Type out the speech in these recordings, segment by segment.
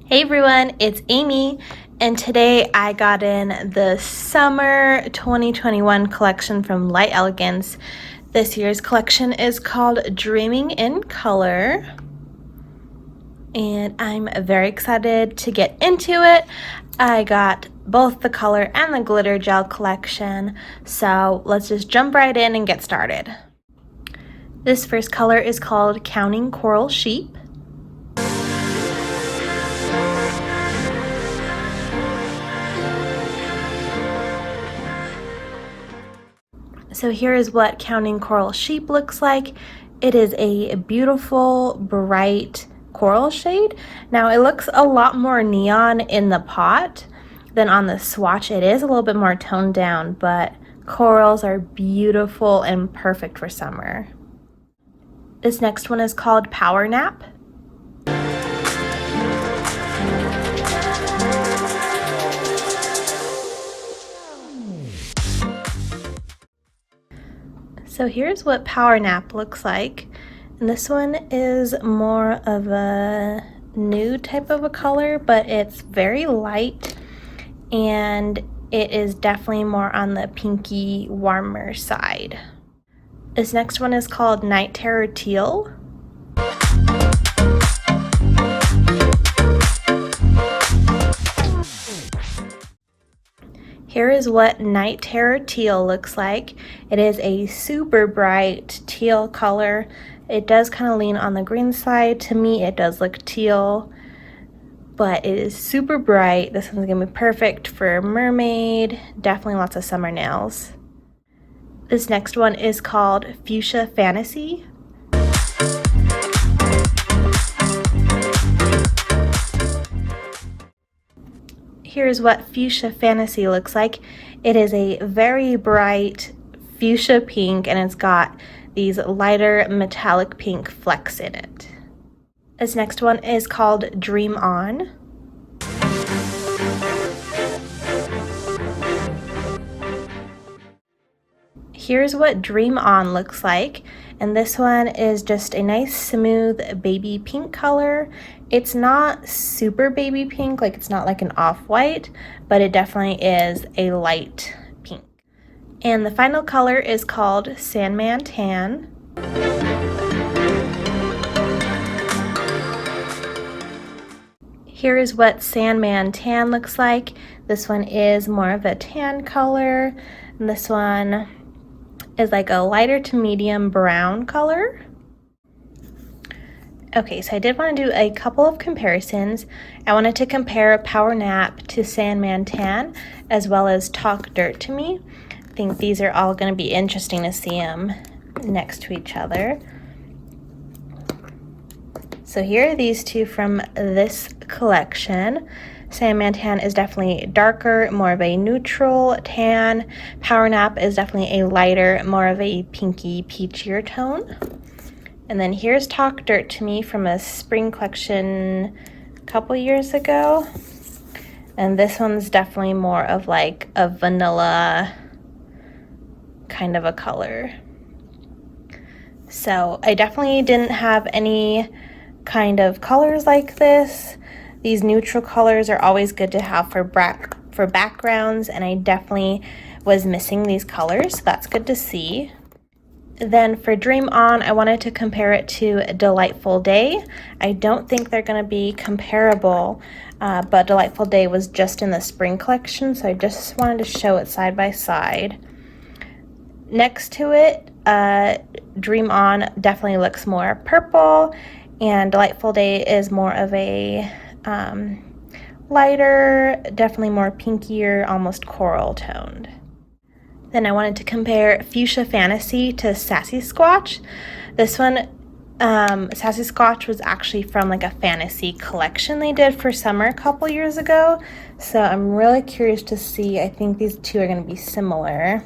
Hey everyone, it's Amy, and today I got in the Summer 2021 collection from Light Elegance. This year's collection is called Dreaming in Color, and I'm very excited to get into it. I got both the color and the glitter gel collection, so let's just jump right in and get started. This first color is called Counting Coral Sheep. So here is what Counting Coral Sheep looks like. It is a beautiful, bright coral shade. Now it looks a lot more neon in the pot than on the swatch. It is a little bit more toned down, but corals are beautiful and perfect for summer. This next one is called Power Nap. So here's what Power Nap looks like, and this one is more of a nude type of a color, but it's very light and it is definitely more on the pinky warmer side. This next one is called Night Terror Teal. Here is what Night Terror Teal looks like. It is a super bright teal color. It does kind of lean on the green side. To me, it does look teal, but it is super bright. This one's gonna be perfect for mermaid, definitely lots of summer nails. This next one is called Fuchsia Fantasy. Here's what Fuchsia Fantasy looks like. It is a very bright fuchsia pink, and it's got these lighter metallic pink flecks in it. This next one is called Dream On. Here's what Dream On looks like, and this one is just a nice smooth baby pink color. It's not super baby pink, like it's not like an off-white, but it definitely is a light pink. And the final color is called Sandman Tan. Here is what Sandman Tan looks like. This one is more of a tan color, and this one is like a lighter to medium brown color. Okay, so I did want to do a couple of comparisons. I wanted to compare Power Nap to Sandman Tan, as well as Talk Dirt to Me. I think these are all going to be interesting to see them next to each other. So here are these two from this collection. Sandman Tan is definitely darker, more of a neutral tan. Power Nap is definitely a lighter, more of a pinky, peachier tone. And then here's Talk Dirt to Me from a spring collection a couple years ago. And this one's definitely more of like a vanilla kind of a color. So I definitely didn't have any kind of colors like this. These neutral colors are always good to have for backgrounds, and I definitely was missing these colors, so that's good to see. Then for Dream On, I wanted to compare it to Delightful Day. I don't think they're going to be comparable, but Delightful Day was just in the spring collection, so I just wanted to show it side by side. Next to it, Dream On definitely looks more purple, and Delightful Day is more of a lighter, definitely more pinkier, almost coral toned. Then I wanted to compare Fuchsia Fantasy to Sassy Squatch. This one, Sassy Squatch was actually from like a fantasy collection they did for summer a couple years ago. So I'm really curious to see. I think these two are going to be similar.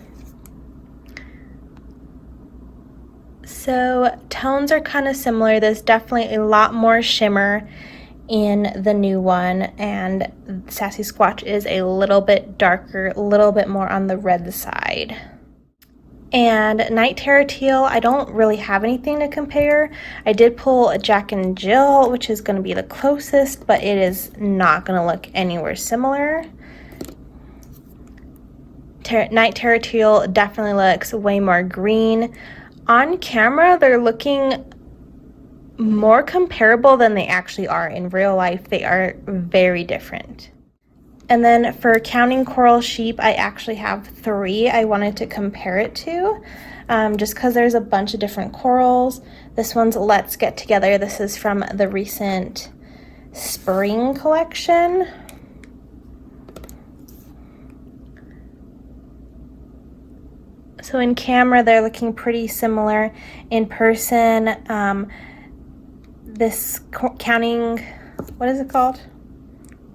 So tones are kind of similar. There's definitely a lot more shimmer in the new one, and Sassy Squatch is a little bit darker, a little bit more on the red side. And Night Terror Teal, I don't really have anything to compare. I did pull a Jack and Jill, which is going to be the closest, but it is not going to look anywhere similar. Night Terror Teal definitely looks way more green. On camera, they're looking more comparable than they actually are. In real life, they are very different. And then for Counting Coral Sheep, I actually have 3 I wanted to compare it to, just because there's a bunch of different corals. This one's Let's Get Together. This is from the recent spring collection. So in camera, they're looking pretty similar. In person, this Counting, what is it called?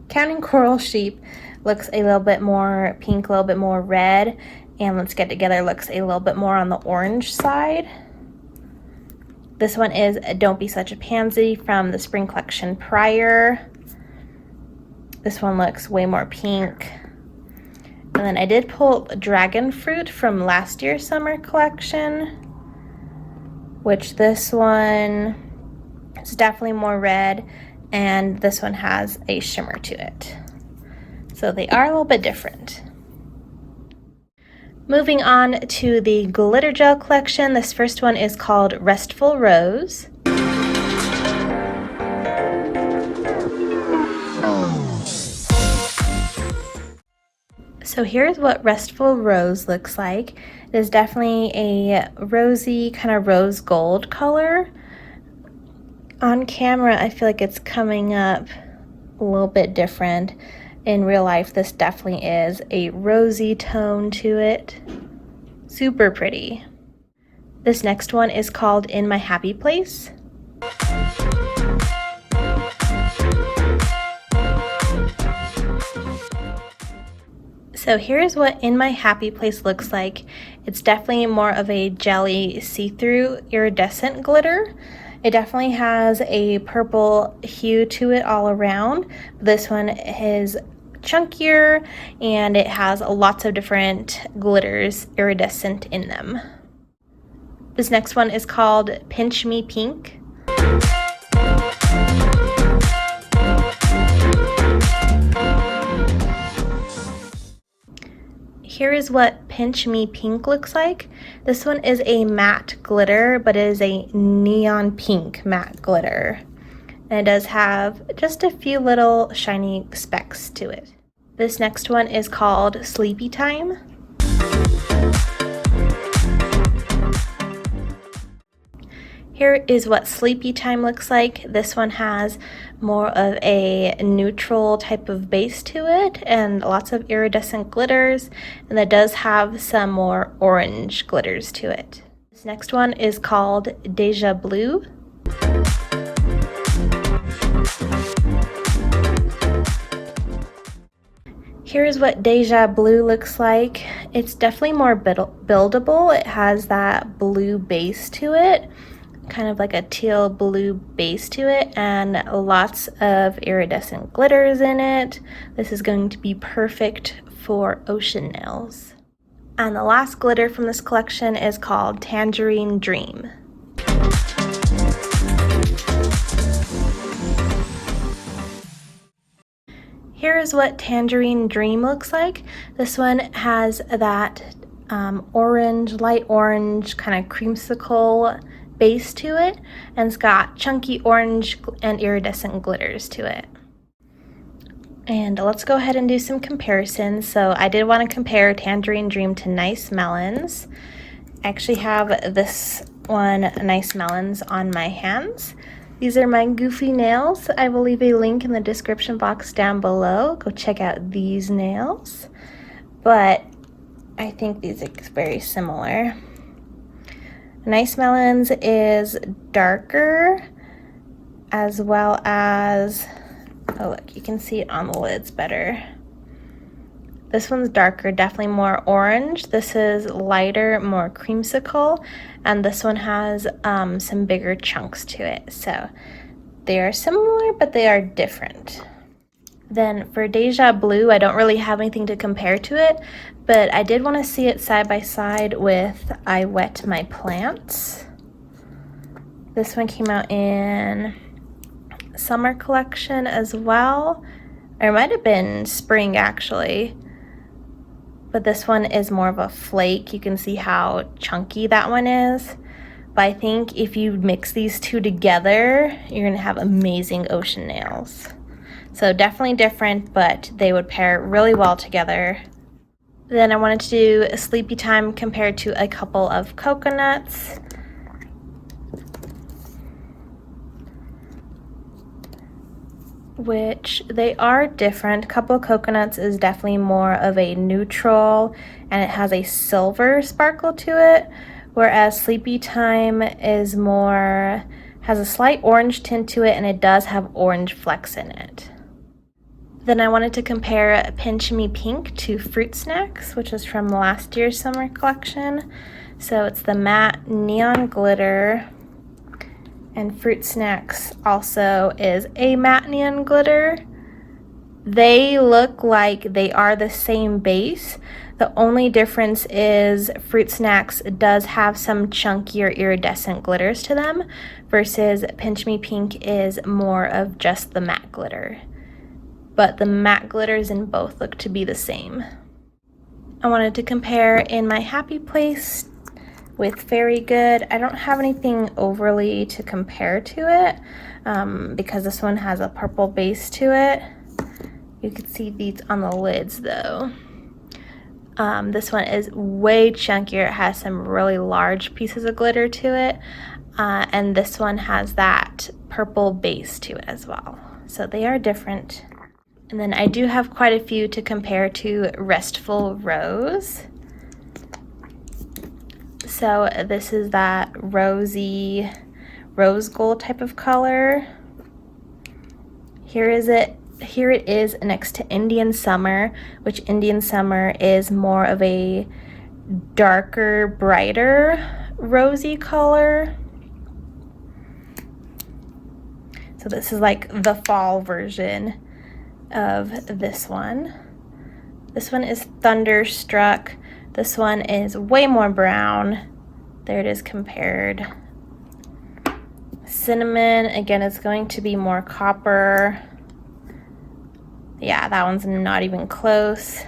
Counting Coral Sheep looks a little bit more pink, a little bit more red, and Let's Get Together looks a little bit more on the orange side. This one is Don't Be Such a Pansy from the spring collection prior. This one looks way more pink. And then I did pull Dragon Fruit from last year's summer collection, which this one is definitely more red, and this one has a shimmer to it. So they are a little bit different. Moving on to the glitter gel collection, this first one is called Restful Rose. So here's what Restful Rose looks like. It is definitely a rosy, kind of rose gold color. On camera, I feel like it's coming up a little bit different. In real life, this definitely is a rosy tone to it. Super pretty. This next one is called In My Happy Place. So here's what In My Happy Place looks like. It's definitely more of a jelly see-through iridescent glitter. It definitely has a purple hue to it all around. This one is chunkier and it has lots of different glitters iridescent in them. This next one is called Pinch Me Pink. Here is what Pinch Me Pink looks like. This one is a matte glitter, but it is a neon pink matte glitter. And it does have just a few little shiny specks to it. This next one is called Sleepy Time. Here is what Sleepy Time looks like. This one has more of a neutral type of base to it and lots of iridescent glitters, and that does have some more orange glitters to it. This next one is called Deja Blue. Here's what Deja Blue looks like. It's definitely more buildable. It has that blue base to it, kind of like a teal blue base to it, and lots of iridescent glitters in it. This is going to be perfect for ocean nails. And the last glitter from this collection is called Tangerine Dream. Here is what Tangerine Dream looks like. This one has that orange, light orange, kind of creamsicle base to it, and it's got chunky orange and iridescent glitters to it. And let's go ahead and do some comparisons. So I did want to compare Tangerine Dream to Nice Melons. I actually have this one, Nice Melons, on my hands. These are my goofy nails. I will leave a link in the description box down below. Go check out these nails. But I think these are very similar. Nice Melons is darker, as well as, oh look, you can see it on the lids better. This one's darker, definitely more orange. This is lighter, more creamsicle, and this one has some bigger chunks to it. So They are similar, but they are different. Then for Deja Blue, I don't really have anything to compare to it, but I did want to see it side by side with I Wet My Plants. This one came out in summer collection as well. Or it might have been spring actually. But this one is more of a flake. You can see how chunky that one is. But I think if you mix these two together, you're gonna have amazing ocean nails. So definitely different, but they would pair really well together. Then I wanted to do a Sleepy Time compared to a couple of coconuts. Which they are different. Couple of Coconuts is definitely more of a neutral and it has a silver sparkle to it, whereas Sleepy Time is more, has a slight orange tint to it and it does have orange flecks in it. Then I wanted to compare Pinch Me Pink to Fruit Snacks, which is from last year's summer collection. So it's the matte neon glitter, and Fruit Snacks also is a matte neon glitter. They look like they are the same base. The only difference is Fruit Snacks does have some chunkier iridescent glitters to them versus Pinch Me Pink is more of just the matte glitter. But the matte glitters in both look to be the same. I wanted to compare In My Happy Place with Very Good. I don't have anything overly to compare to it because this one has a purple base to it. You can see these on the lids though. This one is way chunkier. It has some really large pieces of glitter to it. And this one has that purple base to it as well. So they are different. And then I do have quite a few to compare to Restful Rose. So this is that rosy rose gold type of color. Here it is next to Indian Summer, which Indian Summer is more of a darker, brighter rosy color. So this is like the fall version of this one. This one is Thunderstruck. This one is way more brown. There it is compared. Cinnamon, again, it's going to be more copper. Yeah, that one's not even close.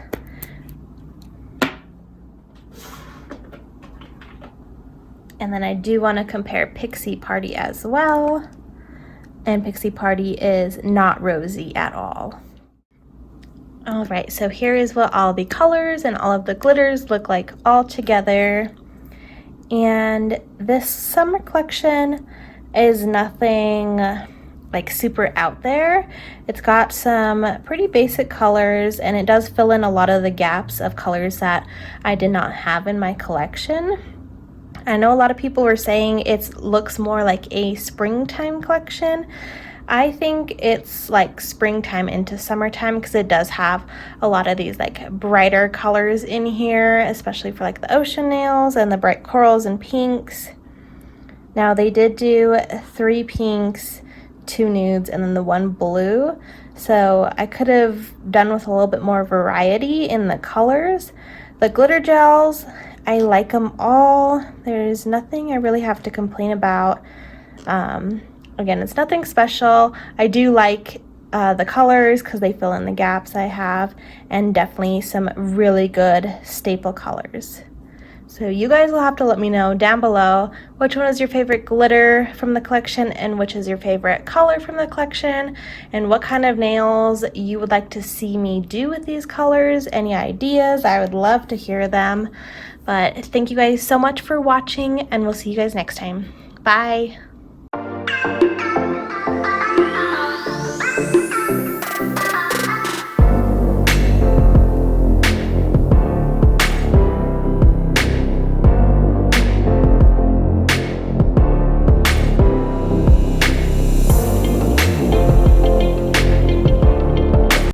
And then I do want to compare Pixie Party as well. And Pixie Party is not rosy at all. All right, so here is what all the colors and all of the glitters look like all together. And this summer collection is nothing like super out there. It's got some pretty basic colors and it does fill in a lot of the gaps of colors that I did not have in my collection. I know a lot of people were saying it looks more like a springtime collection. I think it's like springtime into summertime because it does have a lot of these like brighter colors in here, especially for like the ocean nails and the bright corals and pinks. Now they did do 3 pinks, 2 nudes, and then the 1 blue. So I could have done with a little bit more variety in the colors. The glitter gels, I like them all. There's nothing I really have to complain about. Again, it's nothing special. I do like the colors because they fill in the gaps I have, and definitely some really good staple colors. So you guys will have to let me know down below which one is your favorite glitter from the collection and which is your favorite color from the collection, and what kind of nails you would like to see me do with these colors. Any ideas? I would love to hear them. But thank you guys so much for watching, and we'll see you guys next time. Bye!